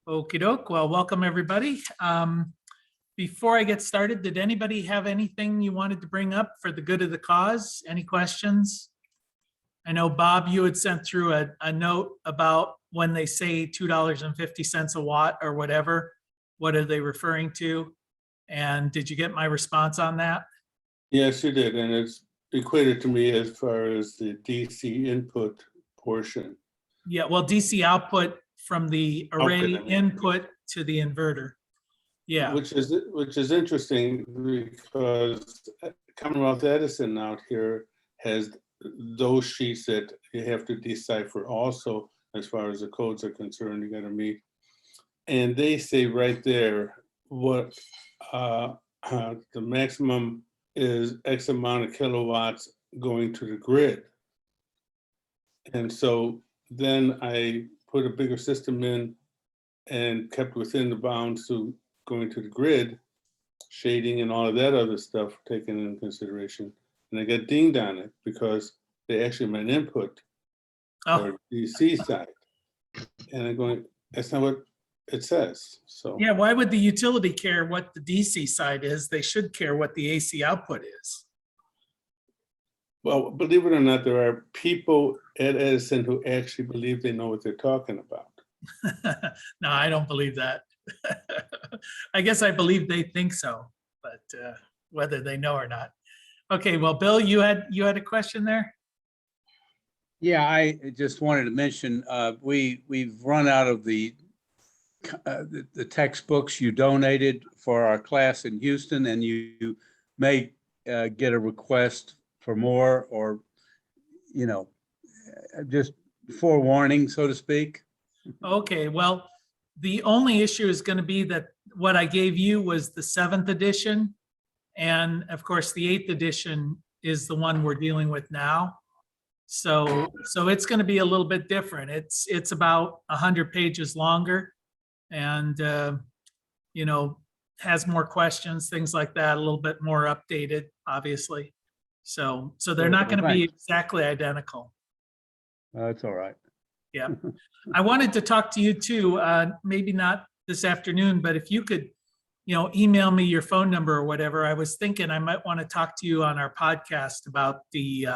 Okie doke. Well, welcome everybody. Before I get started, did anybody have anything you wanted to bring up for the good of the cause? Any questions? I know, Bob, you had sent through a note about when they say $2.50 a watt or whatever, what are they referring to? And did you get my response on that? Yes, you did, and it's equated to me as far as the DC input portion. Yeah, well, DC output from the array Output, I mean. input to the inverter. Yeah. Which is interesting because Commonwealth Edison out here has those sheets that you have to decipher also as far as the codes are concerned. You got to meet, and they say right there what the maximum is X amount of kilowatts going to the grid. And so then I put a bigger system in and kept within the bounds to going to the grid, shading and all of that other stuff taken into consideration. And I got dinged on it because they actually meant input or DC side. And I'm going, that's not what it says. So Yeah, why would the utility care what the DC side is? They should care what the AC output is. well, believe it or not, there are people at Edison who actually believe they know what they're talking about. No, I don't believe that. I guess I believe they think so, but whether they know or not. Okay, well, Bill, you had a question there? Yeah, I just wanted to mention, we've run out of the textbooks you donated for our class in Houston, and you may get a request for more, or, you know, just forewarning, so to speak. Okay, well, the only issue is going to be that what I gave you was the 7th edition. And of course, the 8th edition is the one we're dealing with now. So it's going to be a little bit different. It's about 100 pages longer and, you know, has more questions, things like that, a little bit more updated, obviously. So they're not going to be exactly identical. That's all right. Yeah. I wanted to talk to you too, maybe not this afternoon, but if you could, you know, email me your phone number or whatever. I was thinking I might want to talk to you on our podcast about the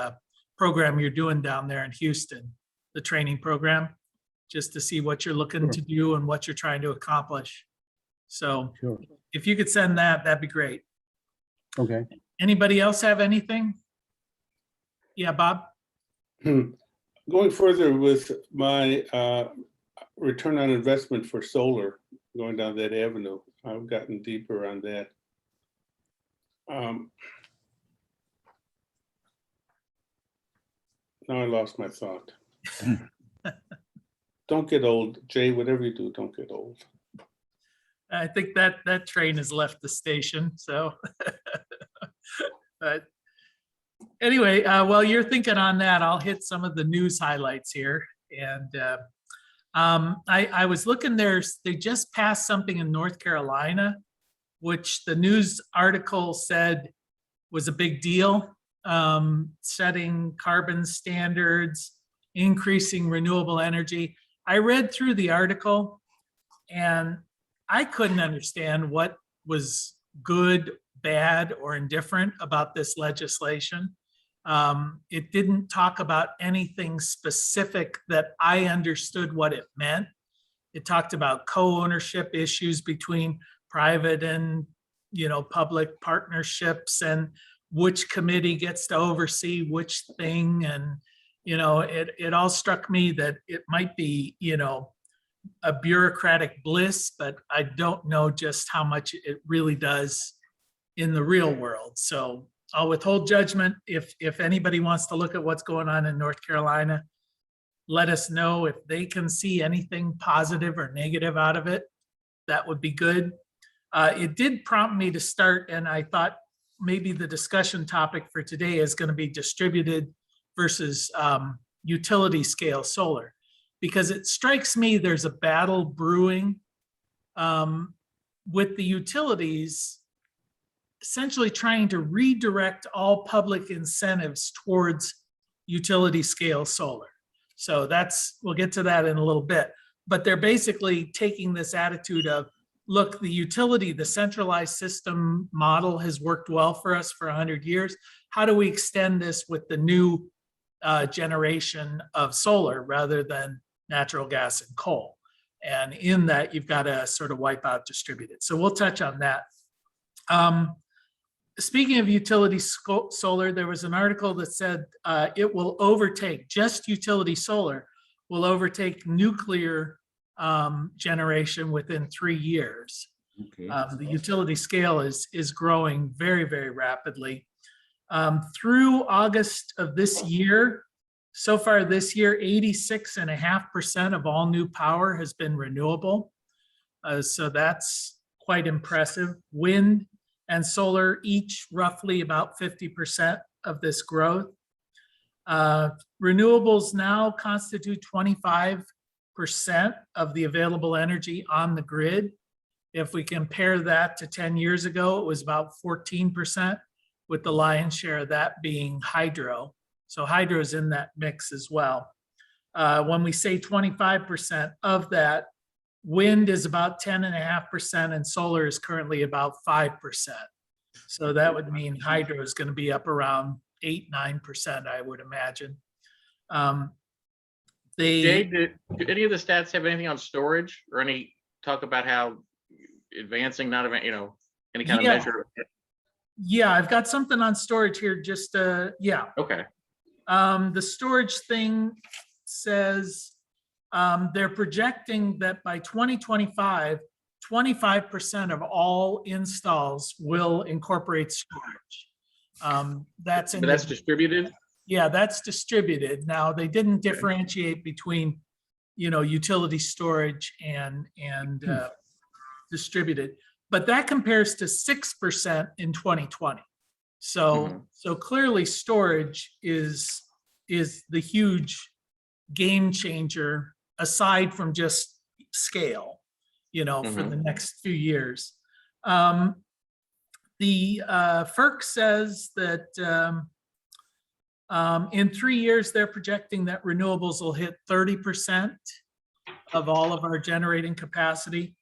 program you're doing down there in Houston, the training program, just to see what you're looking to do and what you're trying to accomplish. So if you could send that, that'd be great. Okay. Anybody else have anything? Yeah, Bob? Going further with my return on investment for solar, going down that avenue, I've gotten deeper on that. Now I lost my thought. Don't get old, Jay, whatever you do, don't get old. I think that train has left the station, so. But anyway, while you're thinking on that, I'll hit some of the news highlights here. And I was looking there, they just passed something in North Carolina, which the news article said was a big deal, setting carbon standards, increasing renewable energy. I read through the article and I couldn't understand what was good, bad, or indifferent about this legislation. It didn't talk about anything specific that I understood what it meant. It talked about co-ownership issues between private and, you know, public partnerships and which committee gets to oversee which thing. And, you know, it all struck me that it might be, you know, a bureaucratic bliss, but I don't know just how much it really does in the real world. So I'll withhold judgment. If anybody wants to look at what's going on in North Carolina, let us know if they can see anything positive or negative out of it. That would be good. It did prompt me to start, and I thought maybe the discussion topic for today is going to be distributed versus utility scale solar, because it strikes me there's a battle brewing with the utilities essentially trying to redirect all public incentives towards utility scale solar. So we'll get to that in a little bit. but they're basically taking this attitude of, look, the utility, the centralized system model has worked well for us for 100 years. How do we extend this with the new generation of solar rather than natural gas and coal? And in that, you've got to sort of wipe out distributed. So we'll touch on that. Speaking of utility solar, there was an article that said it will overtake, just utility solar will overtake nuclear generation within 3 years. Okay. The utility scale is growing very, very rapidly. Through August of this year, so far this year, 86.5% of all new power has been renewable. So that's quite impressive. Wind and solar each roughly about 50% of this growth. Renewables now constitute 25% of the available energy on the grid. If we compare that to 10 years ago, it was about 14%, with the lion's share of that being hydro. So hydro is in that mix as well. When we say 25% of that, wind is about 10.5% and solar is currently about 5%. So that would mean hydro is going to be up around 8-9%, I would imagine. Jay, do any of the stats have anything on storage or any talk about how advancing, not any kind of measure? Yeah, I've got something on storage here. Just yeah. Okay. The storage thing says they're projecting that by 2025, 25% of all installs will incorporate storage. That's distributed? Yeah, that's distributed. Now, they didn't differentiate between, utility storage and distributed, but that compares to 6% in 2020. So clearly storage is the huge game changer, aside from just scale, for the next few years. The FERC says that in 3 years, they're projecting that renewables will hit 30% of all of our generating capacity,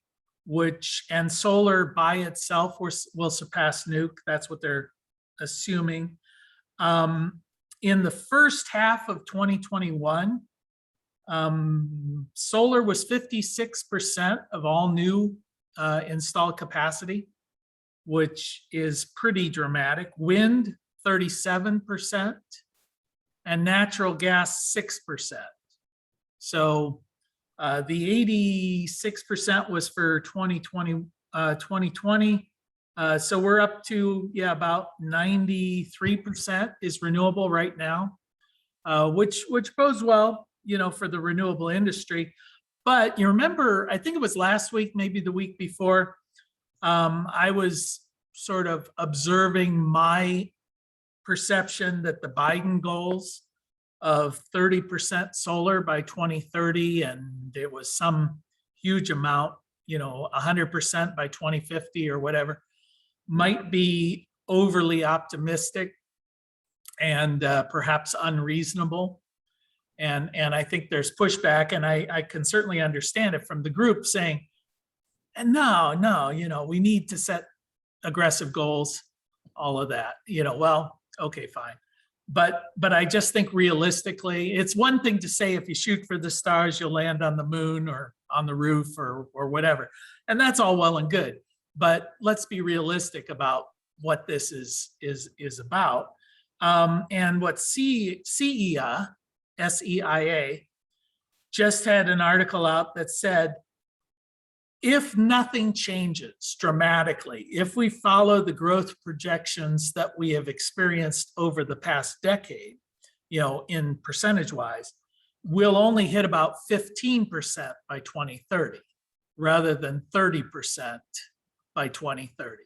and solar by itself will surpass nuke. That's what they're assuming. In the first half of 2021, solar was 56% of all new installed capacity, which is pretty dramatic. Wind, 37%, and natural gas, 6%. So the 86% was for 2020. So we're up to, about 93% is renewable right now, which bodes well, for the renewable industry. But you remember, I think it was last week, maybe the week before, I was sort of observing my perception that the Biden goals of 30% solar by 2030, and it was some huge amount, 100% by 2050 or whatever, might be overly optimistic and perhaps unreasonable. And I think there's pushback, and I can certainly understand it from the group saying, and no, we need to set aggressive goals, all of that, well, okay, fine. But I just think realistically, it's one thing to say if you shoot for the stars, you'll land on the moon or on the roof or whatever. And that's all well and good. But let's be realistic about what this is about. And what SEIA just had an article out that said, if nothing changes dramatically, if we follow the growth projections that we have experienced over the past decade, in percentage-wise, we'll only hit about 15% by 2030, rather than 30% by 2030.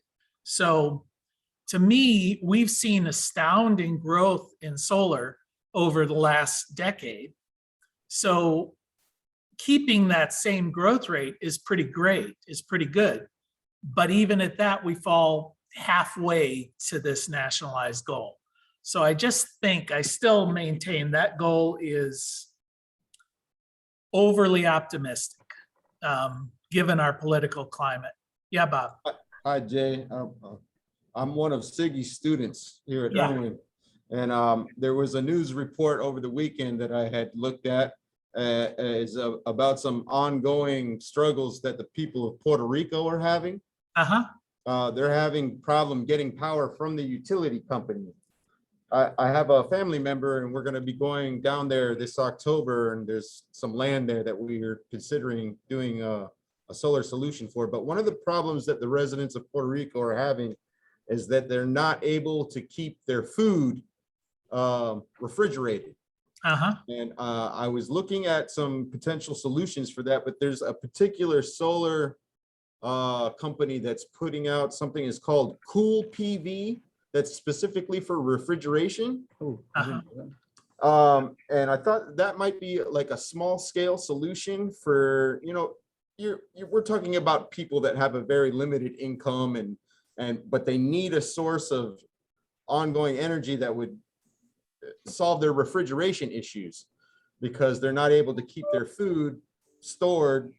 So to me, we've seen astounding growth in solar over the last decade. So keeping that same growth rate is pretty great, is pretty good. But even at that, we fall halfway to this nationalized goal. So I still maintain that goal is overly optimistic. given our political climate. Yeah, Bob. Hi, Jay. I'm one of Siggy's students here at Yeah. Irwin. And there was a news report over the weekend that I had looked at about some ongoing struggles that the people of Puerto Rico are having. They're having problem getting power from the utility company. I have a family member and we're going to be going down there this October, and there's some land there that we are considering doing a solar solution for. But one of the problems that the residents of Puerto Rico are having is that they're not able to keep their food refrigerated. And I was looking at some potential solutions for that, but there's a particular solar company that's putting out something is called Cool PV that's specifically for refrigeration. And I thought that might be like a small scale solution for, you know, we're talking about people that have a very limited income but they need a source of ongoing energy that would solve their refrigeration issues, because they're not able to keep their food stored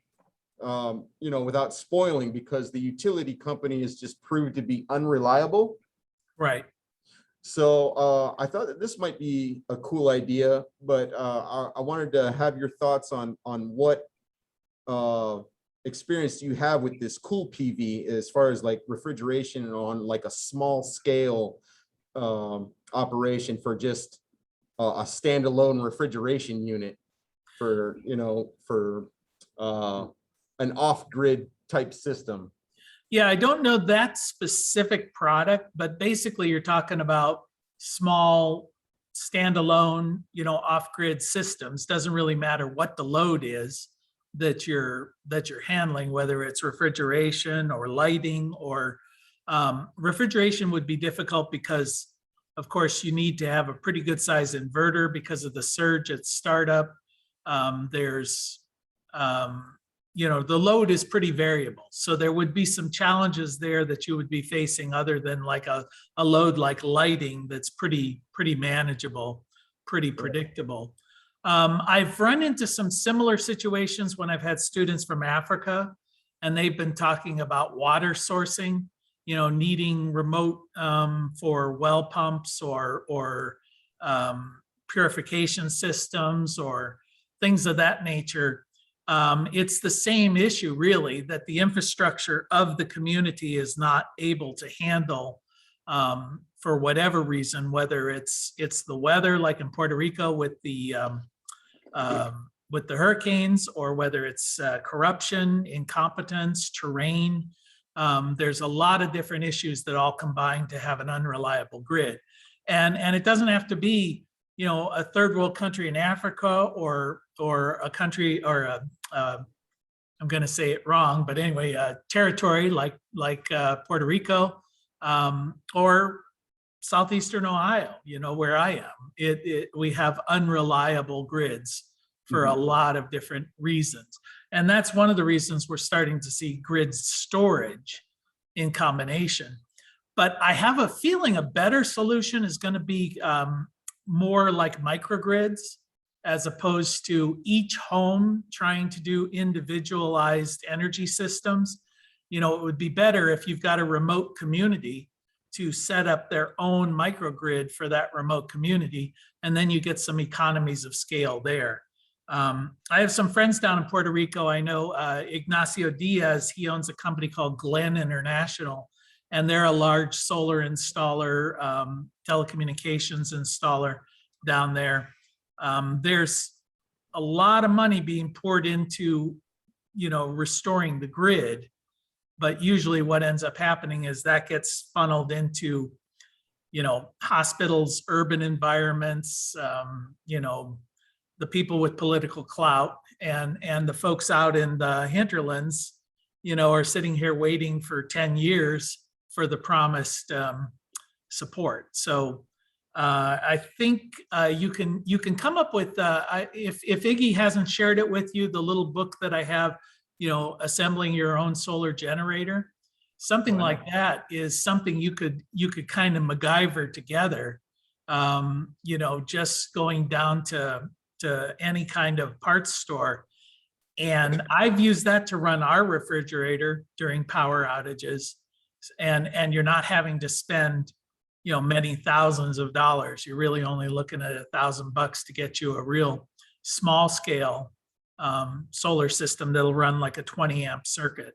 you know, without spoiling, because the utility company is just proved to be unreliable. Right. So I thought that this might be a cool idea, but I wanted to have your thoughts on what experience you have with this Cool PV as far as like refrigeration on like a small scale operation for just a standalone refrigeration unit for, you know, for an off-grid type system. Yeah, I don't know that specific product, but basically you're talking about small standalone, you know, off-grid systems. Doesn't really matter what the load is that you're handling, whether it's refrigeration or lighting or refrigeration would be difficult because of course you need to have a pretty good size inverter because of the surge at startup. There's you know, the load is pretty variable. So there would be some challenges there that you would be facing other than like a load like lighting that's pretty manageable, pretty predictable. I've run into some similar situations when I've had students from Africa and they've been talking about water sourcing, you know, needing remote for well pumps or purification systems or things of that nature. It's the same issue really, that the infrastructure of the community is not able to handle for whatever reason, whether it's the weather like in Puerto Rico with the hurricanes, or whether it's corruption, incompetence, terrain. There's a lot of different issues that all combine to have an unreliable grid. And it doesn't have to be, you know, a third world country in Africa or a country or I'm going to say it wrong, but anyway, a territory like Puerto Rico or southeastern Ohio, you know, where I am. We have unreliable grids for a lot of different reasons. And that's one of the reasons we're starting to see grid storage in combination. But I have a feeling a better solution is going to be more like microgrids, as opposed to each home trying to do individualized energy systems. You know, it would be better if you've got a remote community to set up their own microgrid for that remote community, and then you get some economies of scale there. I have some friends down in Puerto Rico. I know Ignacio Diaz, he owns a company called Glen International, and they're a large solar installer, telecommunications installer down there. There's a lot of money being poured into, you know, restoring the grid, but usually what ends up happening is that gets funneled into, you know, hospitals, urban environments, you know, the people with political clout, and the folks out in the hinterlands, you know, are sitting here waiting for 10 years for the promised support. So I think you can come up with, if Iggy hasn't shared it with you, the little book that I have, you know, assembling your own solar generator, something like that is something you could kind of MacGyver together. You know, just going down to any kind of parts store And I've used that to run our refrigerator during power outages. And you're not having to spend, many thousands of dollars. You're really only looking at $1,000 to get you a real small scale solar system that'll run like a 20 amp circuit.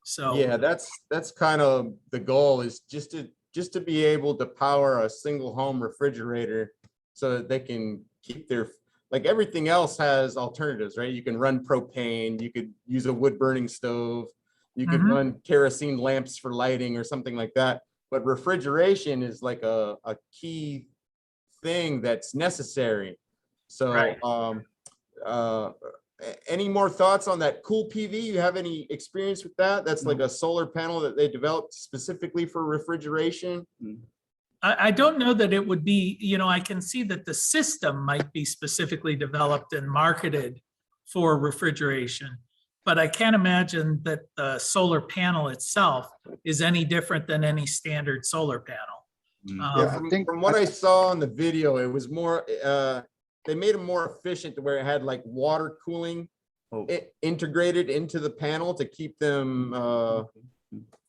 So Yeah, that's kind of the goal, is just to be able to power a single home refrigerator so that they can keep their, like everything else has alternatives, right? You can run propane, you could use a wood burning stove, you could Mhm. run kerosene lamps for lighting or something like that. But refrigeration is like a key thing that's necessary. So, Right. any more thoughts on that Cool PV? You have any experience with that? That's like a solar panel that they developed specifically for refrigeration. I don't know that it would be, I can see that the system might be specifically developed and marketed for refrigeration. But I can't imagine that the solar panel itself is any different than any standard solar panel. Yeah, from what I saw in the video, it was more, they made it more efficient to where it had like water cooling integrated into the panel to keep them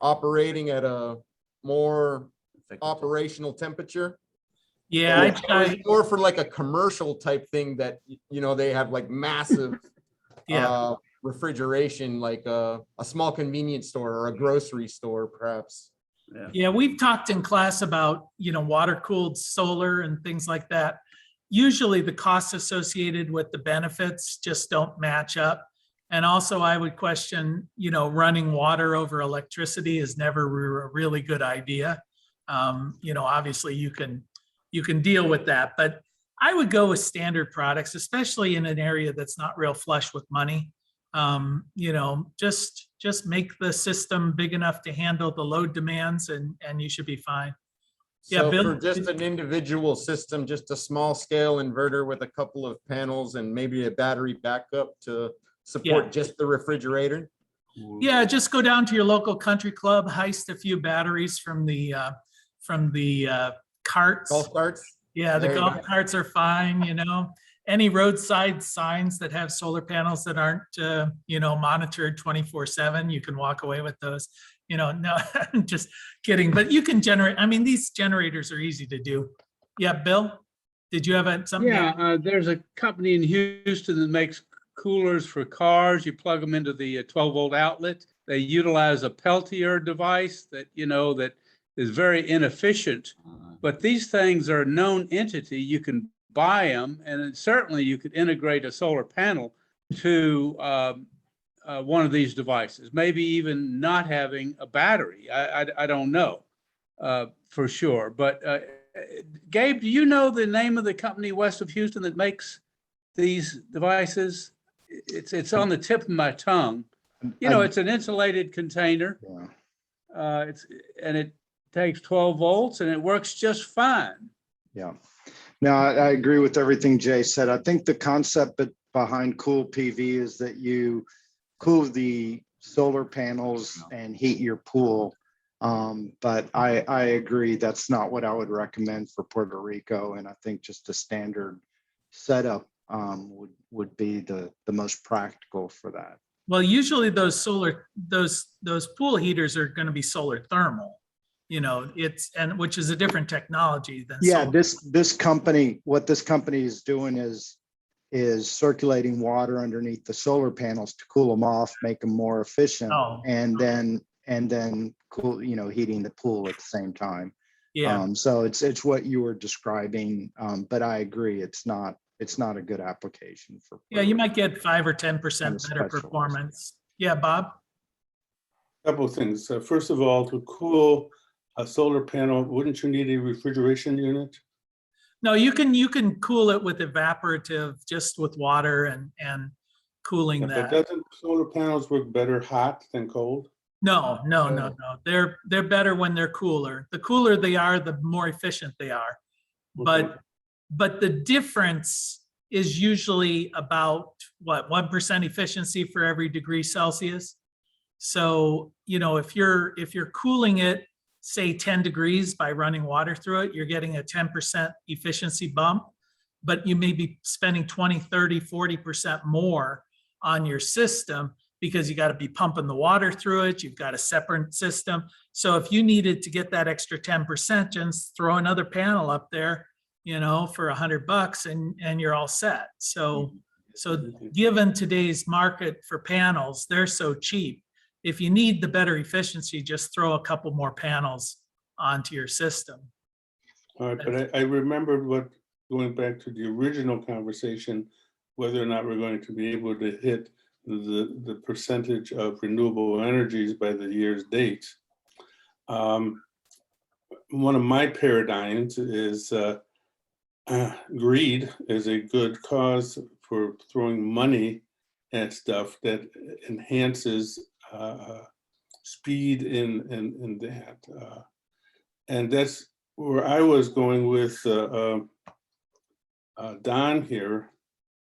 operating at a more operational temperature. Yeah, It was more for like a commercial type thing that, they have like massive yeah. refrigeration, like a small convenience store or a grocery store, perhaps. Yeah, we've talked in class about, water-cooled solar and things like that. Usually the costs associated with the benefits just don't match up. And also I would question, running water over electricity is never a really good idea. Obviously you can deal with that, but I would go with standard products, especially in an area that's not real flush with money. Just make the system big enough to handle the load demands and you should be fine. Yeah, So Bill, for just an individual system, just a small scale inverter with a couple of panels and maybe a battery backup to support just the refrigerator. Yeah, just go down to your local country club, heist a few batteries from the carts. Golf carts. Yeah, the There you golf go. carts are fine, Any roadside signs that have solar panels that aren't, monitored 24/7, you can walk away with those. No, I'm just kidding, but you can generate, these generators are easy to do. Yeah, Bill, did you have something? Yeah, there's a company in Houston that makes coolers for cars. You plug them into the 12-volt outlet. They utilize a Peltier device that, that is very inefficient. But these things are a known entity. You can buy them, and then certainly you could integrate a solar panel to one of these devices, maybe even not having a battery. I don't know for sure. But Gabe, do you know the name of the company west of Houston that makes these devices? It's on the tip of my tongue. It's an insulated container. Yeah. It takes 12 volts and it works just fine. Yeah. No, I agree with everything Jay said. I think the concept behind Cool PV is that you cool the solar panels and heat your pool. But I agree that's not what I would recommend for Puerto Rico. And I think just a standard setup would be the most practical for that. Well, usually those pool heaters are going to be solar thermal. Which is a different technology than solar. This company, what this company is doing is circulating water underneath the solar panels to cool them off, make them more efficient, and then cool, heating the pool at the same time. Yeah. So it's what you were describing, but I agree it's not a good application for. Yeah, you might get 5 or 10% better performance. Yeah, Bob. Couple of things. First of all, to cool a solar panel, wouldn't you need a refrigeration unit? No, you can cool it with evaporative, just with water and cooling that. But doesn't solar panels work better hot than cold? No. They're better when they're cooler. The cooler they are, the more efficient they are. Okay. But the difference is usually about 1% efficiency for every degree Celsius. So, if you're cooling it, say 10 degrees by running water through it, you're getting a 10% efficiency bump, but you may be spending 20, 30, 40% more on your system because you got to be pumping the water through it. You've got a separate system. So if you needed to get that extra 10%, just throw another panel up there, for $100 and you're all set. So given today's market for panels, they're so cheap. If you need the better efficiency, just throw a couple more panels onto your system. All right, but I remembered going back to the original conversation, whether or not we're going to be able to hit the percentage of renewable energies by the year's date. One of my paradigms is greed is a good cause for throwing money at stuff that enhances speed in that. And that's where I was going with Don here,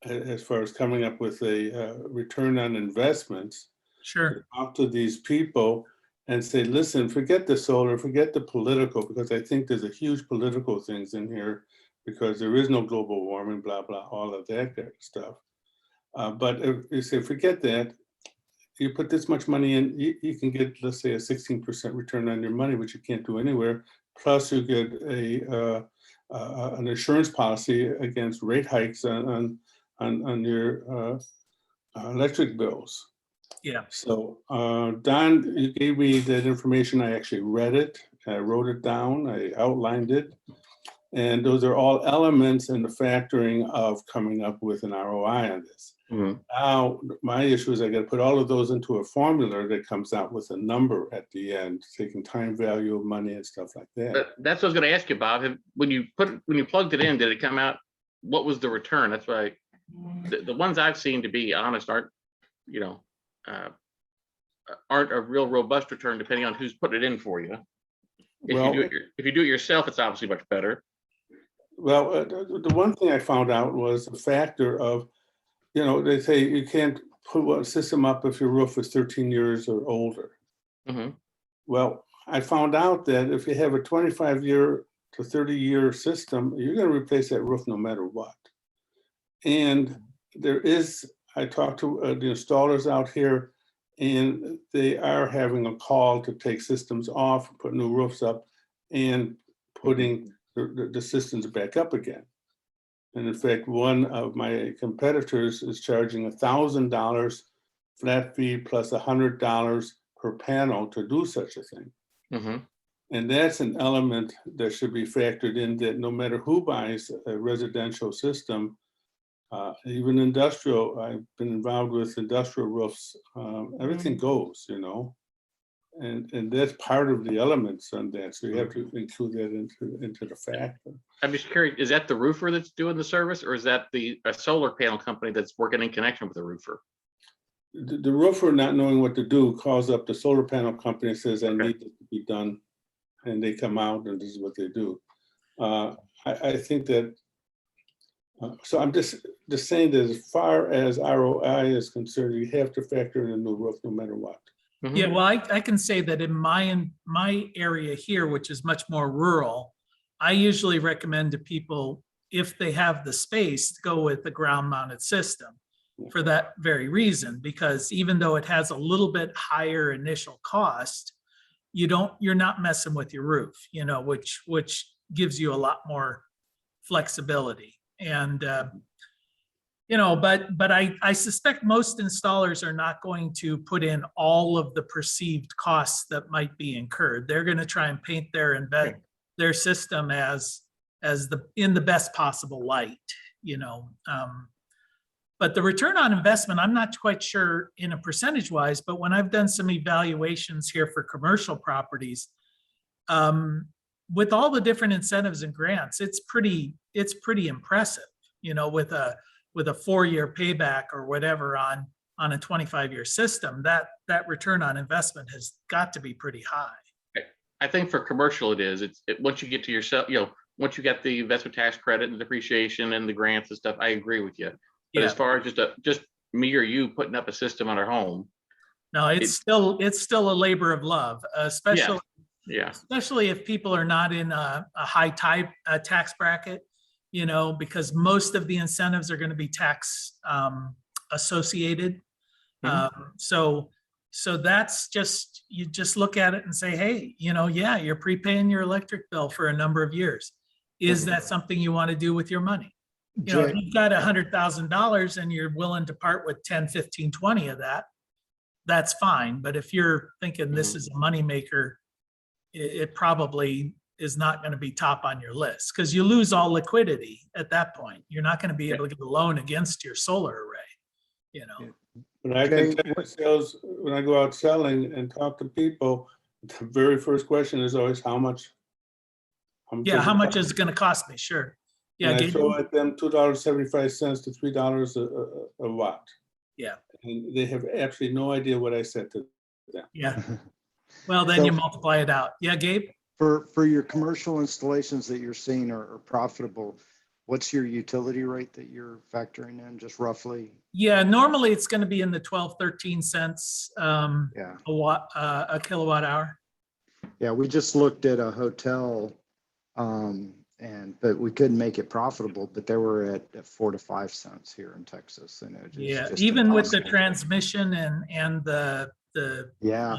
as far as coming up with a return on investments. Sure. Talk to these people and say, listen, forget the solar, forget the political, because I think there's a huge political things in here, because there is no global warming, blah, blah, all of that kind of stuff. But if you say, forget that, you put this much money in, you can get, let's say, a 16% return on your money, which you can't do anywhere. Plus you get an insurance policy against rate hikes on your electric bills. Yeah. So Don, you gave me that information. I actually read it. I wrote it down. I outlined it. And those are all elements in the factoring of coming up with an ROI on this. Mhm. Now, my issue is I got to put all of those into a formula that comes out with a number at the end, taking time value of money and stuff like that. But that's what I was going to ask you, Bob. When you plugged it in, did it come out? What was the return? That's why the ones I've seen, to be honest, aren't a real robust return, depending on who's putting it in for you. If you do it yourself, it's obviously much better. Well, the one thing I found out was the factor of, they say you can't put a system up if your roof is 13 years or older. Mm-hmm. Well, I found out that if you have a 25-year to 30-year system, you're going to replace that roof no matter what. And I talked to the installers out here, and they are having a call to take systems off, put new roofs up, and putting the systems back up again. And in fact, one of my competitors is charging $1,000 flat fee plus $100 per panel to do such a thing. Mm-hmm. And that's an element that should be factored in, that no matter who buys a residential system, even industrial, I've been involved with industrial roofs, everything goes, and that's part of the elements on that. So you have to include that into the factor. I'm just curious, is that the roofer that's doing the service, or is that a solar panel company that's working in connection with the roofer? The roofer, not knowing what to do, calls up the solar panel company and says, I need it to be done. And they come out and this is what they do. I think that, so I'm just saying that as far as ROI is concerned, you have to factor in a new roof no matter what. Mm-hmm. Yeah, well, I can say that in my area here, which is much more rural, I usually recommend to people, if they have the space, to go with the ground mounted system for that very reason, because even though it has a little bit higher initial cost, you're not messing with your roof, which gives you a lot more flexibility. And but I suspect most installers are not going to put in all of the perceived costs that might be incurred. They're going to try and paint their system as in the best possible light, but the return on investment, I'm not quite sure in a percentage wise, but when I've done some evaluations here for commercial properties, with all the different incentives and grants, it's pretty impressive, with a 4-year payback or whatever on a 25-year system, that return on investment has got to be pretty high. I think for commercial it is. Once you get to yourself, once you get the investment tax credit and depreciation and the grants and stuff, I agree with you. But as far as just me or you putting up a system on our home, no, it's still a labor of love, especially if people are not in a high tax bracket, because most of the incentives are going to be tax associated. Mhm. So that's just, you just look at it and say, hey, yeah, you're prepaying your electric bill for a number of years. Is that something you want to do with your money? If Jay, you've got $100,000 and you're willing to part with 10, 15, 20 of that, that's fine. But if you're thinking this is a moneymaker, it probably is not going to be top on your list because you lose all liquidity at that point. You're not going to be able to get a loan against your solar array. But I Jay, can tell you sales, when I go out selling and talk to people, the very first question is always how much? Yeah, does how it much cost? is it going to cost me? Sure. Yeah, And I Gabe? throw at them $2.75 to $3 a watt. Yeah. And they have absolutely no idea what I said to them. Yeah. Well, then So- you multiply it out. Yeah, Gabe? for your commercial installations that you're seeing are profitable, what's your utility rate that you're factoring in, just roughly? Yeah, normally it's going to be in the 12, 13 cents Yeah. a kilowatt hour. Yeah, we just looked at a hotel, but we couldn't make it profitable, but they were at 4 to 5 cents here in Texas. And it was Yeah, just even with the impossible. transmission and the Yeah,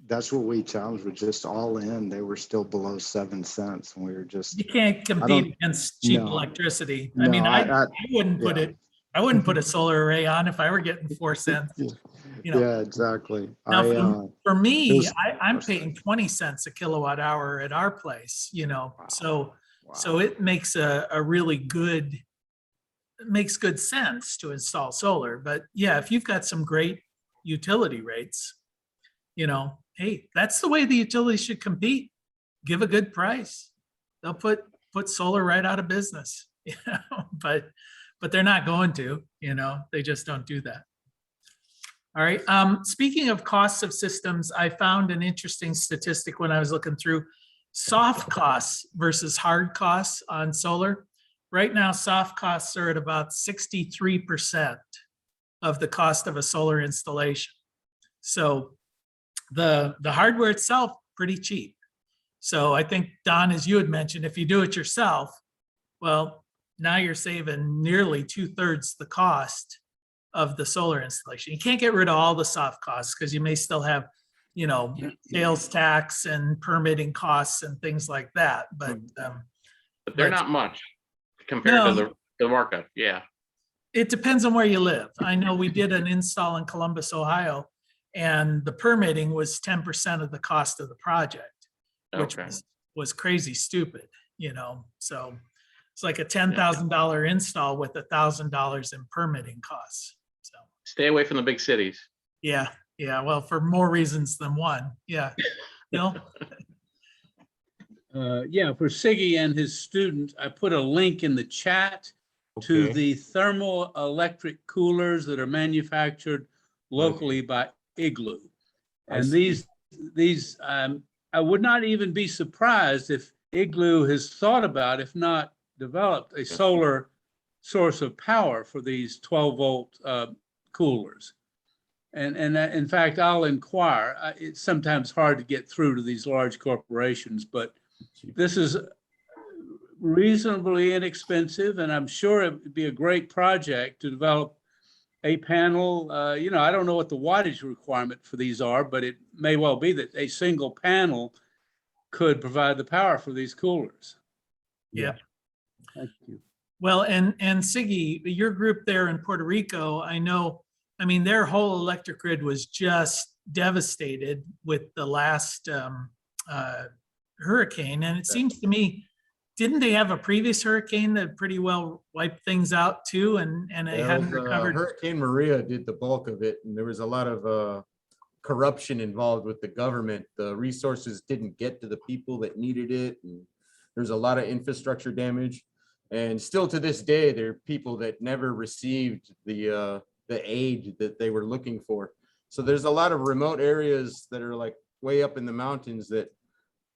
that's what we challenged with, just all in, they were still below 7 cents and we were just, you can't don't- compete against cheap no. electricity. I No, mean, I- I wouldn't put yeah. it, I wouldn't put a solar array on if I were getting 4 cents. yeah, exactly. Now, for me, there's- I'm paying 20 cents a kilowatt hour at our place, so it makes a really good, it makes good sense to install solar. But yeah, if you've got some great utility rates, hey, that's the way the utilities should compete. Give a good price. They'll put solar right out of business, but they're not going to, they just don't do that. All right. Speaking of costs of systems, I found an interesting statistic when I was looking through soft costs versus hard costs on solar. Right now, soft costs are at about 63% of the cost of a solar installation. So the hardware itself, pretty cheap. So I think, Don, as you had mentioned, if you do it yourself, well, now you're saving nearly 2/3 the cost of the solar installation. You can't get rid of all the soft costs because you may still have, sales tax and permitting costs and things like that. But they're but- not much compared to No. the markup. Yeah. it depends on where you live. I know we did an install in Columbus, Ohio, and the permitting was 10% of the cost of the project, which Okay. was crazy stupid, so it's like a $10,000 install with $1,000 in permitting costs. So, Stay away from the big cities. yeah, well, for more reasons than one. Yeah. Bill? Yeah, for Siggy and his student, I put a link in the chat to Okay. the thermoelectric coolers that are manufactured locally by Igloo. I And see. these, I would not even be surprised if Igloo has thought about, if not developed, a solar source of power for these 12-volt coolers. And in fact, I'll inquire. It's sometimes hard to get through to these large corporations, but this is reasonably inexpensive, and I'm sure it would be a great project to develop a panel. I don't know what the wattage requirement for these are, but it may well be that a single panel could provide the power for these coolers. Yeah. Thank you. Well, and Siggy, your group there in Puerto Rico, their whole electric grid was just devastated with the last hurricane. And it seems to me, didn't they have a previous hurricane that pretty well wiped things out too? And they There hadn't was, recovered? Hurricane Maria did the bulk of it, and there was a lot of corruption involved with the government. The resources didn't get to the people that needed it, and there's a lot of infrastructure damage. And still to this day, there are people that never received the aid that they were looking for. So there's a lot of remote areas that are like way up in the mountains that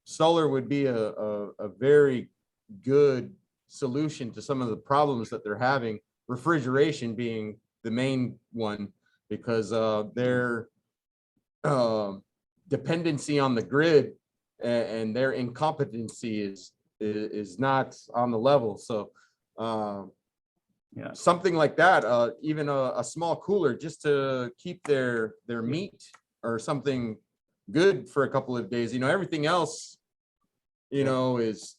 solar would be a very good solution to some of the problems that they're having, refrigeration being the main one, because their dependency on the grid and their incompetency is not on the level. So Yeah. something like that, even a small cooler just to keep their meat or something good for a couple of days. Everything else, is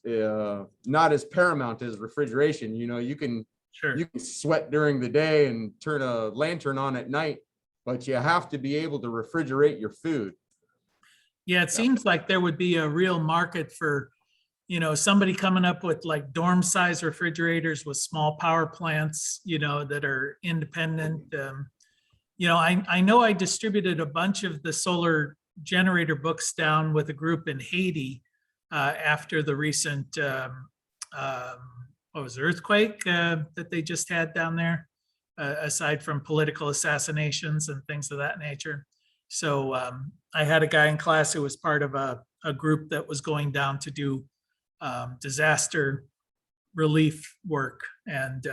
not as paramount as refrigeration. You can Sure. sweat during the day and turn a lantern on at night, but you have to be able to refrigerate your food. Yeah, it seems like there would be a real market for, somebody coming up with like dorm size refrigerators with small power plants, that are independent. I know I distributed a bunch of the solar generator books down with a group in Haiti after the recent what was it, earthquake that they just had down there, aside from political assassinations and things of that nature. So I had a guy in class who was part of a group that was going down to do disaster relief work. And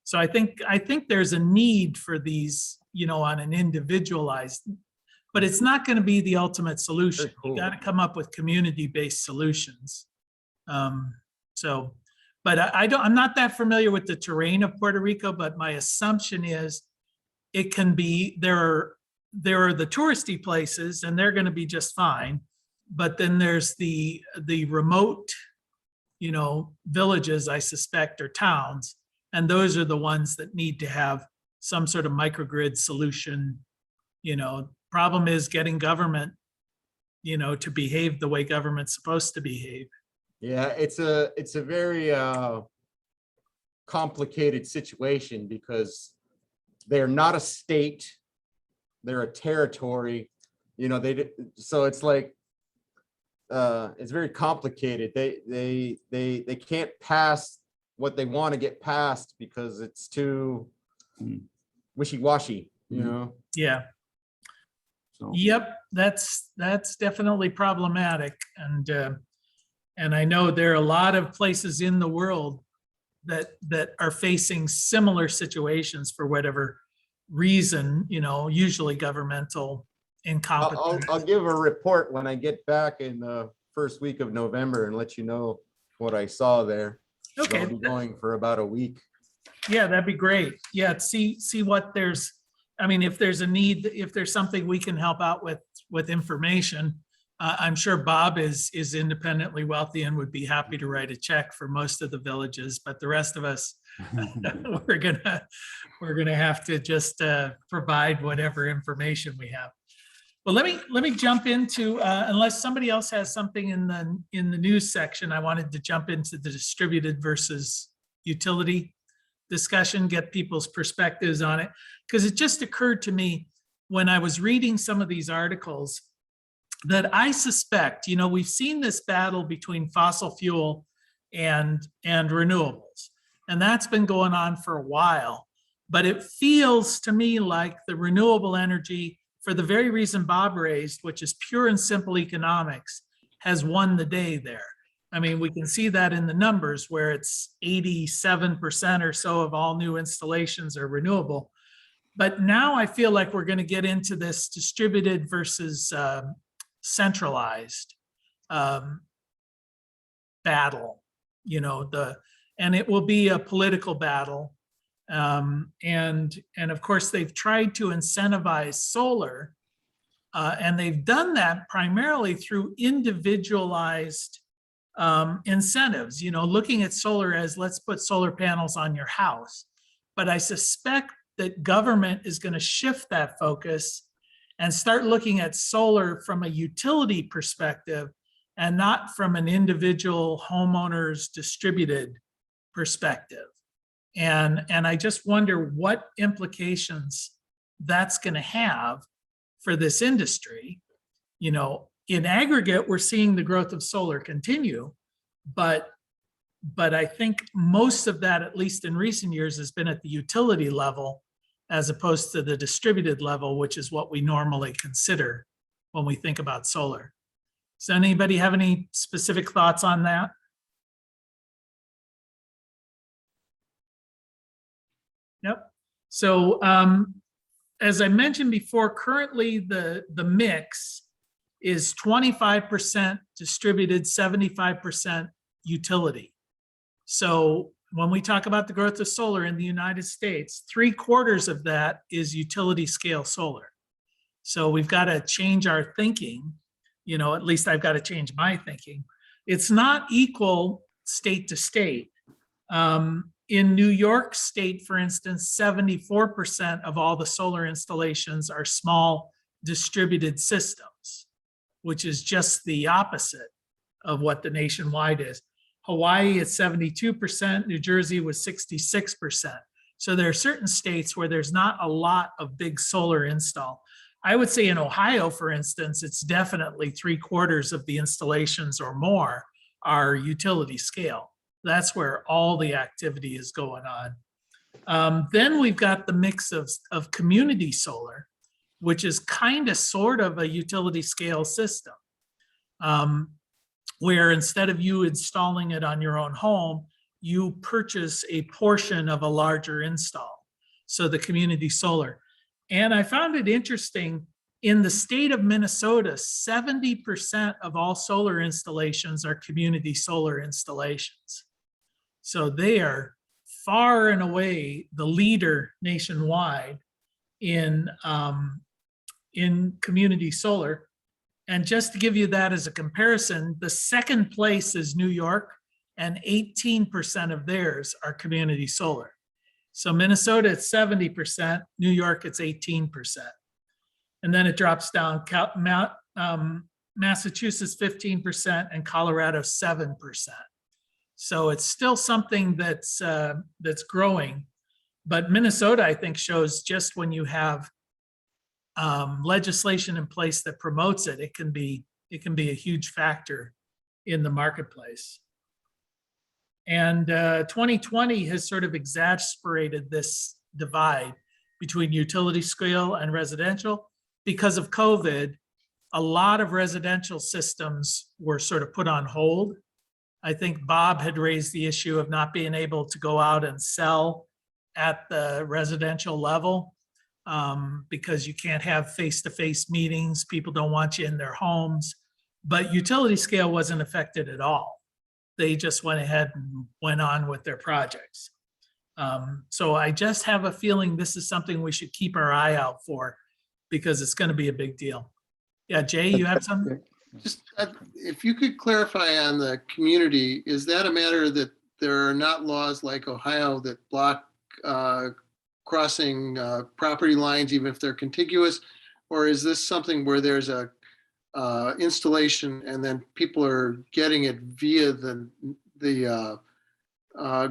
so I think there's a need for these, on an individualized, but it's not going to be the ultimate solution. Very cool. You got to come up with community-based solutions. But I'm not that familiar with the terrain of Puerto Rico, but my assumption is it can be, there are the touristy places and they're going to be just fine. But then there's the remote, villages, I suspect, or towns. And those are the ones that need to have some sort of microgrid solution. Problem is getting government, to behave the way government's supposed to behave. Yeah, it's a very complicated situation because they're not a state, they're a territory. So it's like it's very complicated. They can't pass what they want to get passed because it's too wishy-washy. Yeah. So, Yep, that's definitely problematic. And I know there are a lot of places in the world that are facing similar situations for whatever reason, usually governmental incompetence. I'll give a report when I get back in the first week of November and let you know what I saw there. Okay, I'll be going for about a week. yeah, that'd be great. Yeah, see what there's, if there's a need, if there's something we can help out with information. I'm sure Bob is independently wealthy and would be happy to write a check for most of the villages, but the rest of us, we're gonna have to just provide whatever information we have. Well, let me jump into unless somebody else has something in the news section. I wanted to jump into the distributed versus utility discussion, get people's perspectives on it, because it just occurred to me when I was reading some of these articles that I suspect, we've seen this battle between fossil fuel and renewables, and that's been going on for a while. But it feels to me like the renewable energy, for the very reason Bob raised, which is pure and simple economics, has won the day there. We can see that in the numbers where it's 87% or so of all new installations are renewable. But now I feel like we're going to get into this distributed versus centralized battle, and it will be a political battle. And of course, they've tried to incentivize solar, and they've done that primarily through individualized incentives, looking at solar as let's put solar panels on your house. But I suspect that government is going to shift that focus and start looking at solar from a utility perspective and not from an individual homeowner's distributed perspective. And I just wonder what implications that's going to have for this industry. In aggregate, we're seeing the growth of solar continue, but I think most of that, at least in recent years, has been at the utility level as opposed to the distributed level, which is what we normally consider when we think about solar. Does anybody have any specific thoughts on that? Yep. So as I mentioned before, currently the mix is 25% distributed, 75% utility. So when we talk about the growth of solar in the United States, 3/4 of that is utility scale solar. So we've got to change our thinking, at least I've got to change my thinking. It's not equal state to state. In New York State, for instance, 74% of all the solar installations are small distributed systems, which is just the opposite of what the nationwide is. Hawaii at 72%, New Jersey was 66%. So there are certain states where there's not a lot of big solar install. I would say in Ohio, for instance, it's definitely 3/4 of the installations or more are utility scale. That's where all the activity is going on. Then we've got the mix of community solar, which is kind of sort of a utility scale system, where instead of you installing it on your own home, you purchase a portion of a larger install. So the community solar. And I found it interesting, in the state of Minnesota, 70% of all solar installations are community solar installations. So they are far and away the leader nationwide in community solar. And just to give you that as a comparison, the second place is New York, and 18% of theirs are community solar. So Minnesota at 70%, New York it's 18%. And then it drops down, Massachusetts 15% and Colorado 7%. So it's still something that's growing. But Minnesota, I think, shows just when you have legislation in place that promotes it, it can be a huge factor in the marketplace. And 2020 has sort of exacerbated this divide between utility scale and residential. Because of COVID, a lot of residential systems were sort of put on hold. I think Bob had raised the issue of not being able to go out and sell at the residential level because you can't have face-to-face meetings. People don't want you in their homes. But utility scale wasn't affected at all. They just went ahead and went on with their projects. So I just have a feeling this is something we should keep our eye out for, because it's going to be a big deal. Yeah, Jay, you have something? Just if you could clarify on the community, is that a matter that there are not laws like Ohio that block crossing property lines, even if they're contiguous? Or is this something where there's a installation and then people are getting it via the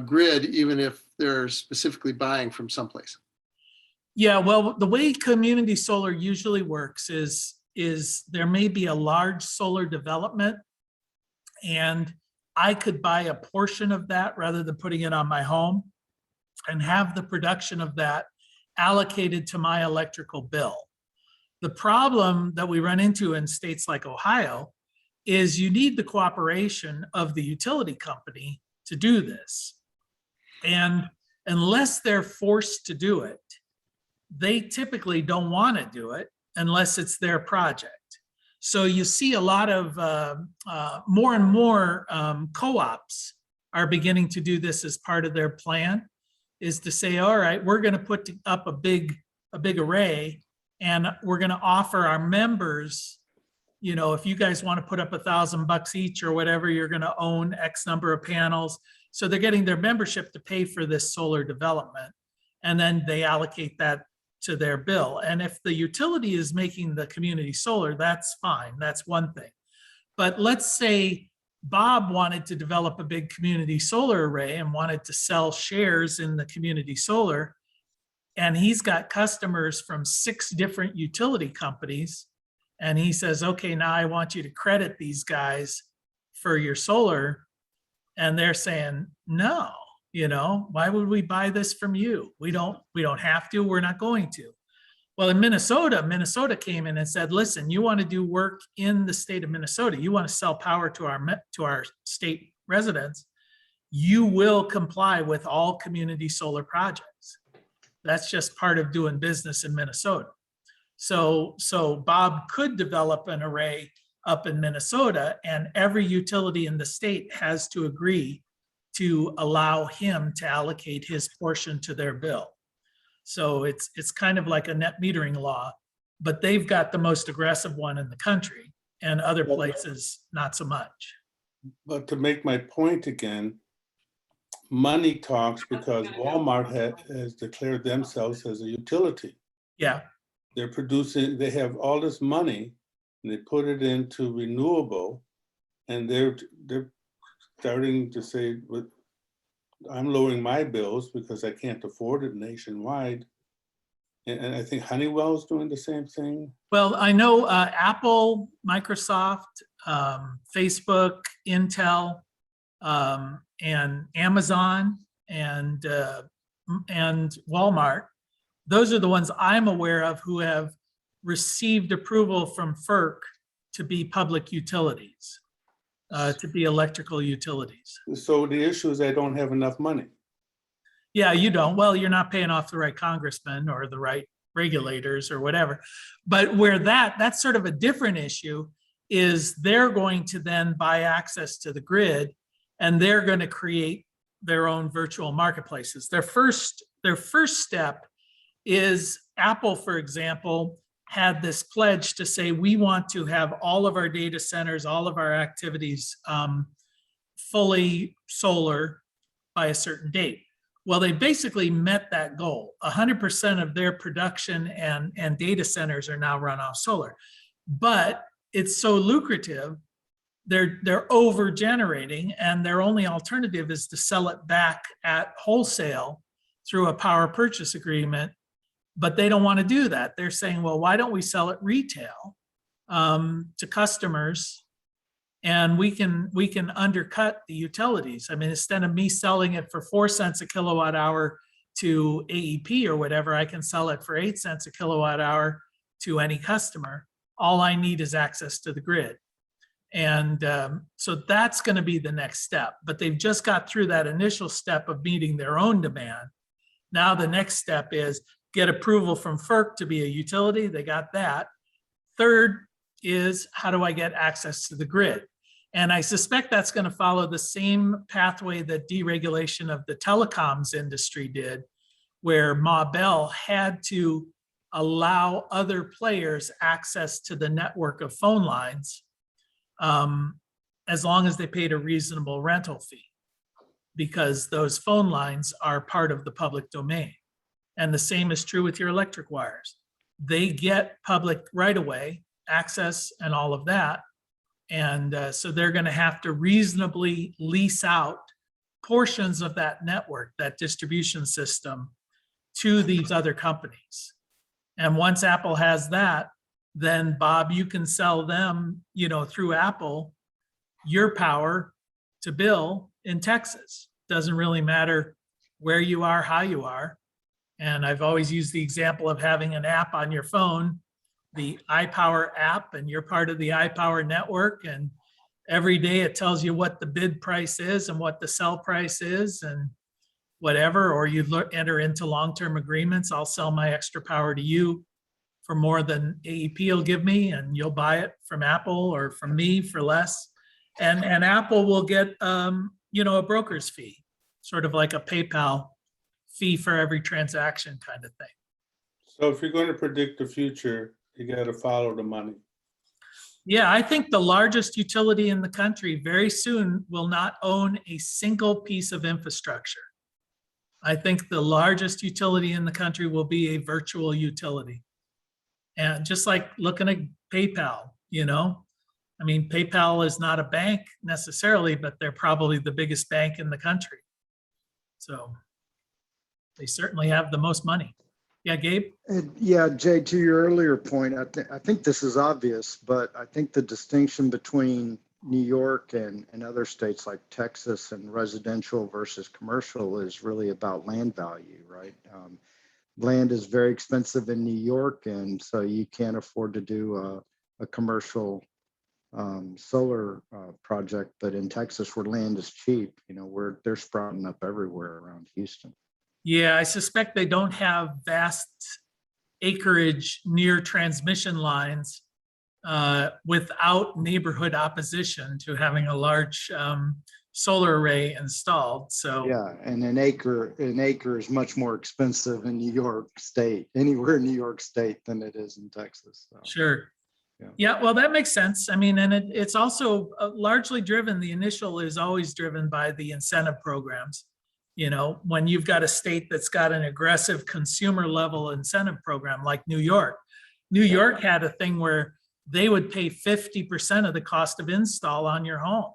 grid, even if they're specifically buying from someplace? Yeah, well, the way community solar usually works is there may be a large solar development, and I could buy a portion of that rather than putting it on my home, and have the production of that allocated to my electrical bill. The problem that we run into in states like Ohio is you need the cooperation of the utility company to do this. And unless they're forced to do it, they typically don't want to do it unless it's their project. So you see a lot of more and more co-ops are beginning to do this as part of their plan, is to say, all right, we're going to put up a big array, and we're going to offer our members, if you guys want to put up $1,000 each or whatever, you're going to own X number of panels. So they're getting their membership to pay for this solar development, and then they allocate that to their bill. And if the utility is making the community solar, that's fine. That's one thing. But let's say Bob wanted to develop a big community solar array and wanted to sell shares in the community solar, and he's got customers from 6 different utility companies, and he says, okay, now I want you to credit these guys for your solar. And they're saying, no, why would we buy this from you? We don't have to, we're not going to. Well, in Minnesota came in and said, listen, you want to do work in the state of Minnesota, you want to sell power to our state residents, you will comply with all community solar projects. That's just part of doing business in Minnesota. So Bob could develop an array up in Minnesota, and every utility in the state has to agree to allow him to allocate his portion to their bill. So it's kind of like a net metering law, but they've got the most aggressive one in the country, and other places not so much. But to make my point again, money talks because Walmart has declared themselves as a utility. Yeah, They're producing, they have all this money and they put it into renewable, and they're starting to say, I'm lowering my bills because I can't afford it nationwide. And I think Honeywell is doing the same thing. well, I know Apple, Microsoft, Facebook, Intel, and Amazon, and Walmart. Those are the ones I'm aware of who have received approval from FERC to be public utilities, to be electrical utilities. So the issue is I don't have enough money. Yeah, you don't. Well, you're not paying off the right congressman or the right regulators or whatever. But where that's sort of a different issue is they're going to then buy access to the grid, and they're going to create their own virtual marketplaces. Their first step is Apple, for example, had this pledge to say, we want to have all of our data centers, all of our activities fully solar by a certain date. Well, they basically met that goal. 100% of their production and data centers are now run off solar. But it's so lucrative, they're over generating, and their only alternative is to sell it back at wholesale through a power purchase agreement. But they don't want to do that. They're saying, well, why don't we sell it retail to customers, and we can undercut the utilities. I mean, instead of me selling it for 4 cents a kilowatt hour to AEP or whatever, I can sell it for 8 cents a kilowatt hour to any customer. All I need is access to the grid. And so that's going to be the next step. But they've just got through that initial step of meeting their own demand. Now the next step is get approval from FERC to be a utility. They got that. Third is, how do I get access to the grid? And I suspect that's going to follow the same pathway that deregulation of the telecoms industry did, where Ma Bell had to allow other players access to the network of phone lines as long as they paid a reasonable rental fee, because those phone lines are part of the public domain. And the same is true with your electric wires. They get public right-of-way access and all of that. And so they're going to have to reasonably lease out portions of that network, that distribution system, to these other companies. And once Apple has that, then Bob, you can sell them, through Apple, your power to Bill in Texas. Doesn't really matter where you are, how you are. And I've always used the example of having an app on your phone, the iPower app, and you're part of the iPower network. And every day it tells you what the bid price is and what the sell price is and whatever, or you enter into long-term agreements. I'll sell my extra power to you for more than AEP will give me, and you'll buy it from Apple or from me for less. And Apple will get, a broker's fee, sort of like a PayPal fee for every transaction kind of thing. So if you're going to predict the future, you got to follow the money. Yeah, I think the largest utility in the country very soon will not own a single piece of infrastructure. I think the largest utility in the country will be a virtual utility. And just like looking at PayPal, I mean, PayPal is not a bank necessarily, but they're probably the biggest bank in the country. So they certainly have the most money. Yeah, Gabe? Yeah, Jay, to your earlier point, I think this is obvious, but I think the distinction between New York and other states like Texas and residential versus commercial is really about land value, right? Land is very expensive in New York, and so you can't afford to do a commercial solar project. But in Texas, where land is cheap, they're sprouting up everywhere around Houston. Yeah, I suspect they don't have vast acreage near transmission lines without neighborhood opposition to having a large solar array installed. So Yeah, and an acre is much more expensive in New York State, anywhere in New York State than it is in Texas. So, sure. Yeah. Yeah, well, that makes sense. I mean, and it's also largely driven, the initial is always driven by the incentive programs. You know, when you've got a state that's got an aggressive consumer level incentive program like New York. New York had a thing where they would pay 50% of the cost of install on your home.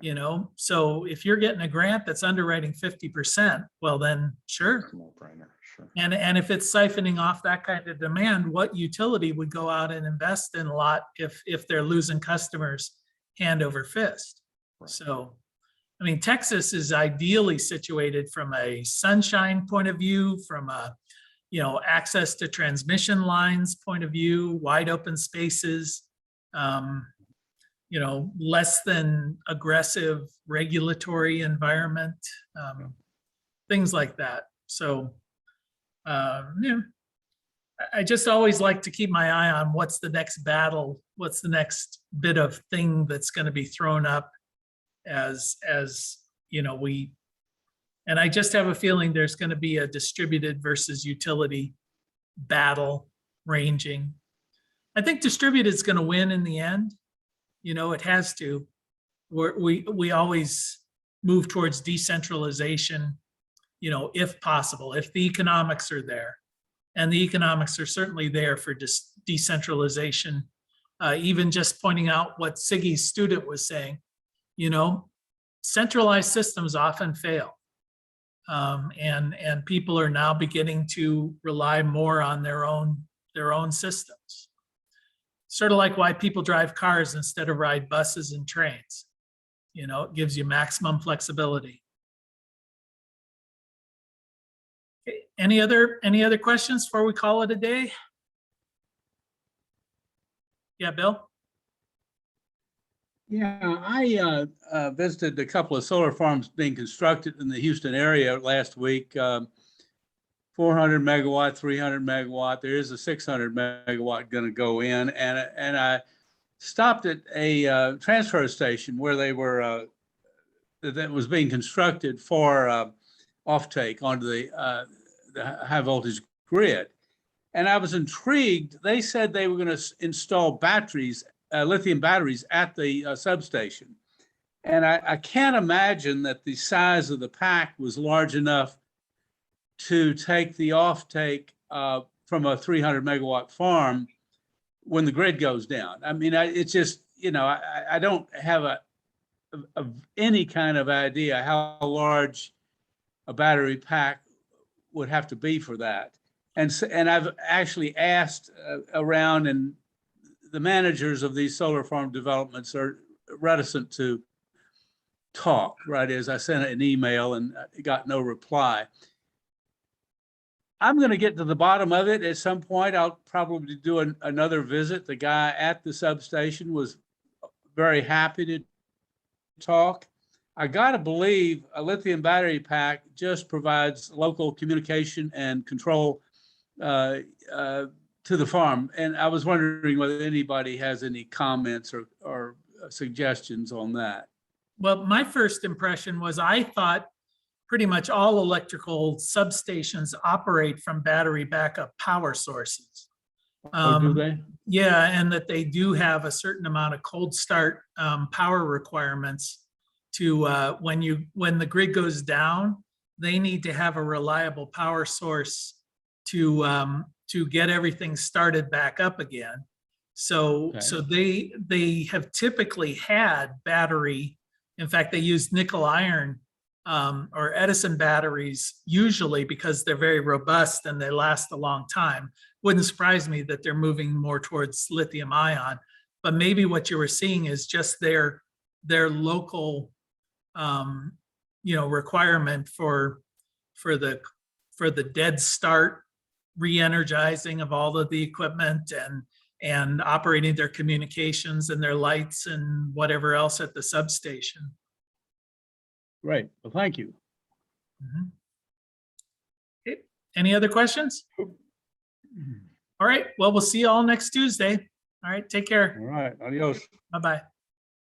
You know, so if you're getting a grant that's underwriting 50%, well then, sure. No-brainer, sure. And if it's siphoning off that kind of demand, what utility would go out and invest in a lot if they're losing customers hand over fist? Right. So, I mean, Texas is ideally situated from a sunshine point of view, from a, you know, access to transmission lines point of view, wide open spaces, you know, less than aggressive regulatory environment, things like that. So, yeah, I just always like to keep my eye on what's the next battle, what's the next bit of thing that's going to be thrown up as you know, and I just have a feeling there's going to be a distributed versus utility battle ranging. I think distributed is going to win in the end. You know, it has to. We always move towards decentralization, you know, if possible, if the economics are there. And the economics are certainly there for decentralization. Even just pointing out what Siggy's student was saying, you know, centralized systems often fail. And people are now beginning to rely more on their own systems. Sort of like why people drive cars instead of ride buses and trains. You know, it gives you maximum flexibility. Okay, any other questions before we call it a day? Yeah, Bill? Yeah, I visited a couple of solar farms being constructed in the Houston area last week. 400 megawatt, 300 megawatt. There is a 600 megawatt going to go in, and I stopped at a transfer station where they were that was being constructed for offtake onto the high voltage grid, and I was intrigued. They said they were going to install batteries, lithium batteries, at the substation, and I can't imagine that the size of the pack was large enough to take the offtake from a 300 megawatt farm when the grid goes down. I mean, it's just, you know, I don't have any kind of idea how large a battery pack would have to be for that. And I've actually asked around, and the managers of these solar farm developments are reticent to talk, right? As I sent an email and got no reply. I'm going to get to the bottom of it at some point. I'll probably do another visit. The guy at the substation was very happy to talk. I got to believe a lithium battery pack just provides local communication and control to the farm. And I was wondering whether anybody has any comments or suggestions on that. Well, my first impression was I thought pretty much all electrical substations operate from battery backup power sources. Or do they? Yeah, and that they do have a certain amount of cold start power requirements to when the grid goes down, they need to have a reliable power source to get everything started back up again. So Okay. so they have typically had battery. In fact, they use nickel iron or Edison batteries usually because they're very robust and they last a long time. Wouldn't surprise me that they're moving more towards lithium ion, but maybe what you were seeing is just their local requirement for the dead start re-energizing of all of the equipment and operating their communications and their lights and whatever else at the substation. Great. Well, thank you. Mhm. Okay. Any other questions? All right. Well, we'll see you all next Tuesday. All right. Take care. All right. Adios. Bye-bye.